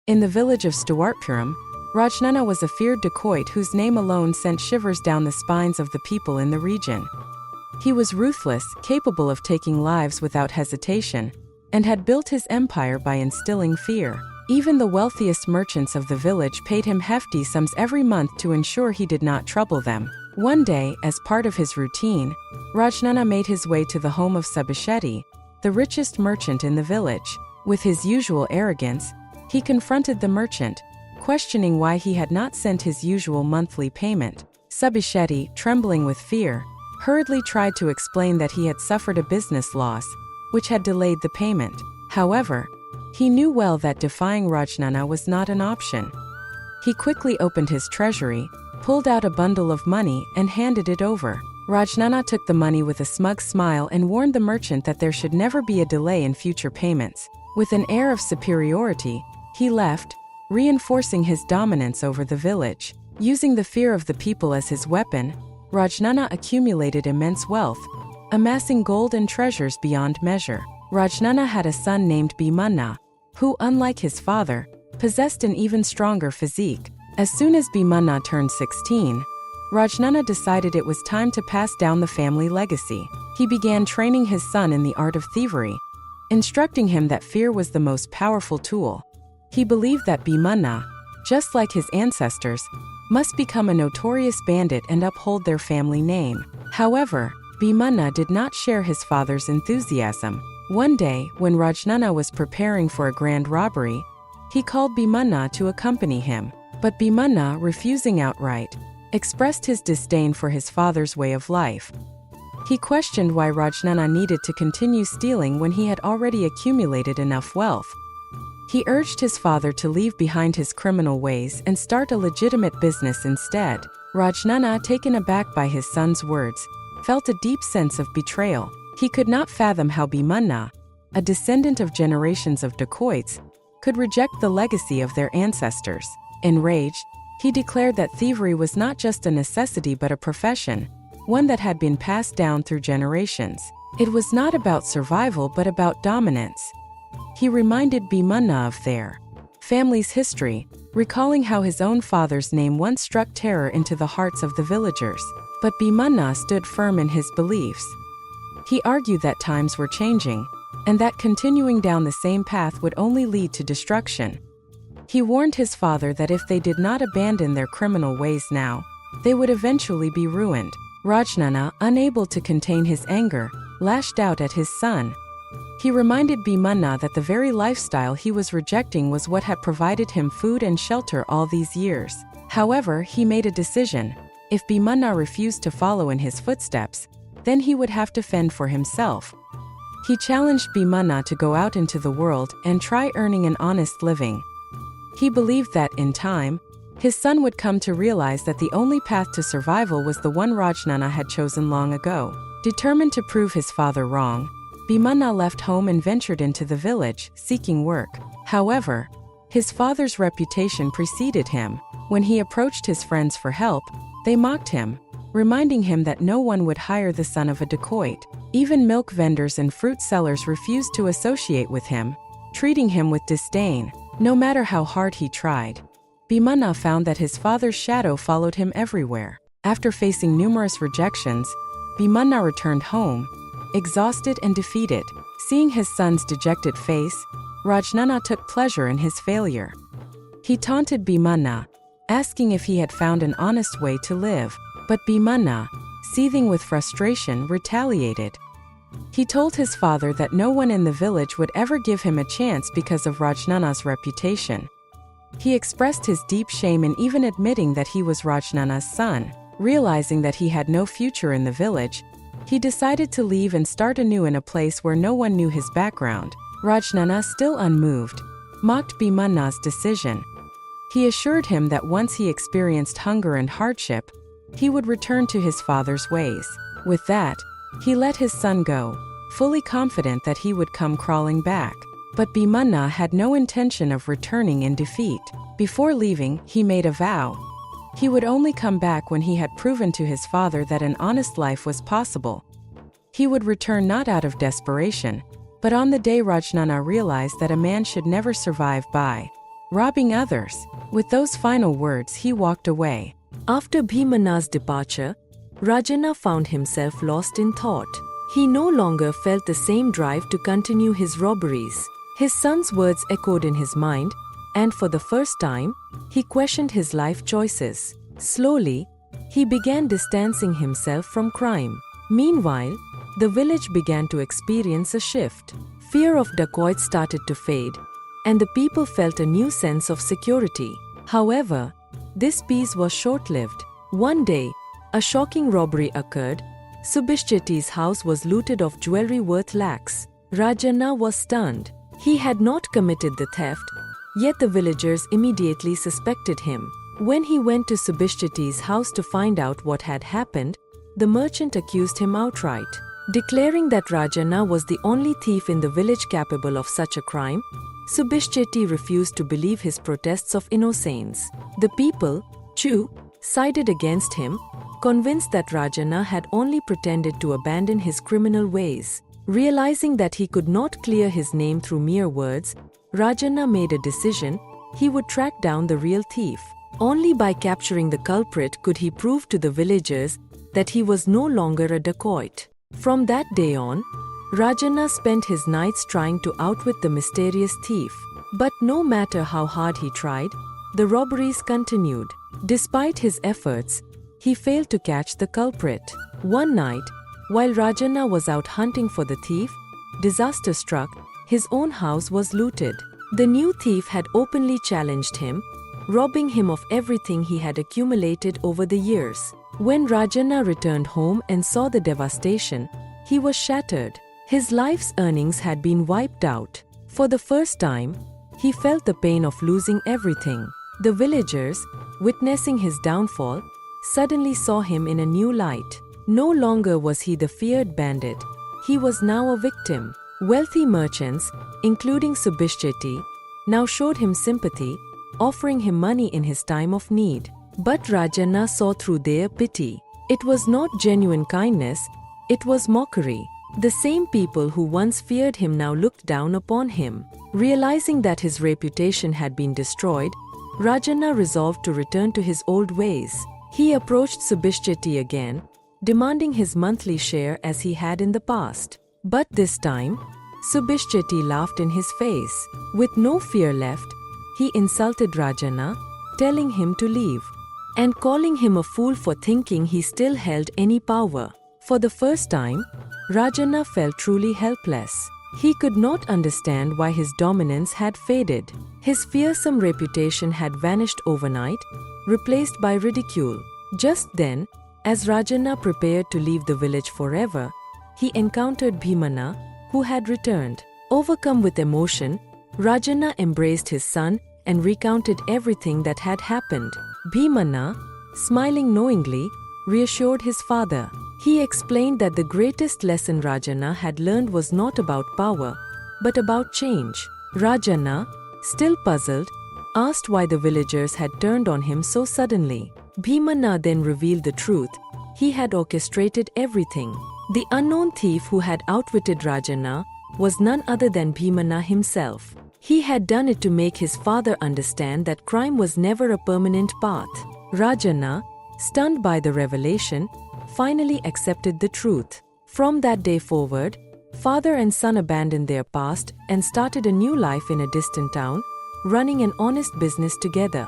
In the village of Stewartpuram, Rajnana was a feared dacoit whose name alone sent shivers down the spines of the people in the region. He was ruthless, capable of taking lives without hesitation, and had built his empire by instilling fear. Even the wealthiest merchants of the village paid him hefty sums every month to ensure he did not trouble them. One day, as part of his routine, Rajnana made his way to the home of Subishetty, the richest merchant in the village. With his usual arrogance, he confronted the merchant, questioning why he had not sent his usual monthly payment. Subishetty, trembling with fear, hurriedly tried to explain that he had suffered a business loss, which had delayed the payment. However, he knew well that defying Rajnana was not an option. He quickly opened his treasury, pulled out a bundle of money and handed it over. Rajnana took the money with a smug smile and warned the merchant that there should never be a delay in future payments. With an air of superiority, he left, reinforcing his dominance over the village. Using the fear of the people as his weapon, Rajnana accumulated immense wealth, amassing gold and treasures beyond measure. Rajnana had a son named Bimmana, who, unlike his father, possessed an even stronger physique. As soon as Bimmana turned 16, Rajnana decided it was time to pass down the family legacy. He began training his son in the art of thievery, instructing him that fear was the most powerful tool. He believed that Bimmana, just like his ancestors, must become a notorious bandit and uphold their family name. However, Bimmana did not share his father's enthusiasm. One day, when Rajnana was preparing for a grand robbery, he called Bimmana to accompany him. But Bimmana, refusing outright, expressed his disdain for his father's way of life. He questioned why Rajnana needed to continue stealing when he had already accumulated enough wealth. He urged his father to leave behind his criminal ways and start a legitimate business instead. Rajnana, taken aback by his son's words, felt a deep sense of betrayal. He could not fathom how Bimmana, a descendant of generations of dacoits, could reject the legacy of their ancestors. Enraged, he declared that thievery was not just a necessity but a profession, one that had been passed down through generations. It was not about survival but about dominance. He reminded Bimmana of their family's history, recalling how his own father's name once struck terror into the hearts of the villagers. But Bimmana stood firm in his beliefs. He argued that times were changing, and that continuing down the same path would only lead to destruction. He warned his father that if they did not abandon their criminal ways now, they would eventually be ruined. Rajnana, unable to contain his anger, lashed out at his son. He reminded Bimmana that the very lifestyle he was rejecting was what had provided him food and shelter all these years. However, he made a decision. If Bimmana refused to follow in his footsteps, then he would have to fend for himself. He challenged Bimmana to go out into the world and try earning an honest living. He believed that, in time, his son would come to realize that the only path to survival was the one Rajnana had chosen long ago. Determined to prove his father wrong, Bimmana left home and ventured into the village, seeking work. However, his father's reputation preceded him. When he approached his friends for help, they mocked him, reminding him that no one would hire the son of a dacoit. Even milk vendors and fruit sellers refused to associate with him, treating him with disdain. No matter how hard he tried, Bimmana found that his father's shadow followed him everywhere. After facing numerous rejections, Bimmana returned home, exhausted and defeated. Seeing his son's dejected face, Rajnana took pleasure in his failure. He taunted Bimmana, asking if he had found an honest way to live. But Bimmana, seething with frustration, retaliated. He told his father that no one in the village would ever give him a chance because of Rajnana's reputation. He expressed his deep shame in even admitting that he was Rajnana's son. Realizing that he had no future in the village, he decided to leave and start anew in a place where no one knew his background. Rajnana, still unmoved, mocked Bimmana's decision. He assured him that once he experienced hunger and hardship, he would return to his father's ways. With that, he let his son go, fully confident that he would come crawling back. But Bimmana had no intention of returning in defeat. Before leaving, he made a vow. He would only come back when he had proven to his father that an honest life was possible. He would return not out of desperation, but on the day Rajnana realized that a man should never survive by robbing others. With those final words, he walked away. After Bimmana's departure, Rajnana found himself lost in thought. He no longer felt the same drive to continue his robberies. His son's words echoed in his mind, and for the first time, he questioned his life choices. Slowly, he began distancing himself from crime. Meanwhile, the village began to experience a shift. Fear of dacoits started to fade, and the people felt a new sense of security. However, this peace was short-lived. One day, a shocking robbery occurred. Subhishchetty's house was looted of jewelry worth lakhs. Rajnana was stunned. He had not committed the theft, yet the villagers immediately suspected him. When he went to Subhishchetty's house to find out what had happened, the merchant accused him outright. Declaring that Rajnana was the only thief in the village capable of such a crime, Subhishchetty refused to believe his protests of innocence. The people, too, sided against him, convinced that Rajnana had only pretended to abandon his criminal ways. Realizing that he could not clear his name through mere words, Rajnana made a decision: he would track down the real thief. Only by capturing the culprit could he prove to the villagers that he was no longer a dacoit. From that day on, Rajnana spent his nights trying to outwit the mysterious thief. But no matter how hard he tried, the robberies continued. Despite his efforts, he failed to catch the culprit. One night, while Rajnana was out hunting for the thief, disaster struck. His own house was looted. The new thief had openly challenged him, robbing him of everything he had accumulated over the years. When Rajnana returned home and saw the devastation, he was shattered. His life's earnings had been wiped out. For the first time, he felt the pain of losing everything. The villagers, witnessing his downfall, suddenly saw him in a new light. No longer was he the feared bandit. He was now a victim. Wealthy merchants, including Subhishchetty, now showed him sympathy, offering him money in his time of need. But Rajnana saw through their pity. It was not genuine kindness, it was mockery. The same people who once feared him now looked down upon him. Realizing that his reputation had been destroyed, Rajnana resolved to return to his old ways. He approached Subhishchetty again, demanding his monthly share as he had in the past. But this time, Subhishchetty laughed in his face. With no fear left, he insulted Rajnana, telling him to leave, and calling him a fool for thinking he still held any power. For the first time, Rajnana felt truly helpless. He could not understand why his dominance had faded. His fearsome reputation had vanished overnight, replaced by ridicule. Just then, as Rajnana prepared to leave the village forever, he encountered Bimmana, who had returned. Overcome with emotion, Rajnana embraced his son and recounted everything that had happened. Bimmana, smiling knowingly, reassured his father. He explained that the greatest lesson Rajnana had learned was not about power, but about change. Rajnana, still puzzled, asked why the villagers had turned on him so suddenly. Bimmana then revealed the truth. He had orchestrated everything. The unknown thief who had outwitted Rajnana was none other than Bimmana himself. He had done it to make his father understand that crime was never a permanent path. Rajnana, stunned by the revelation, finally accepted the truth. From that day forward, father and son abandoned their past and started a new life in a distant town, running an honest business together.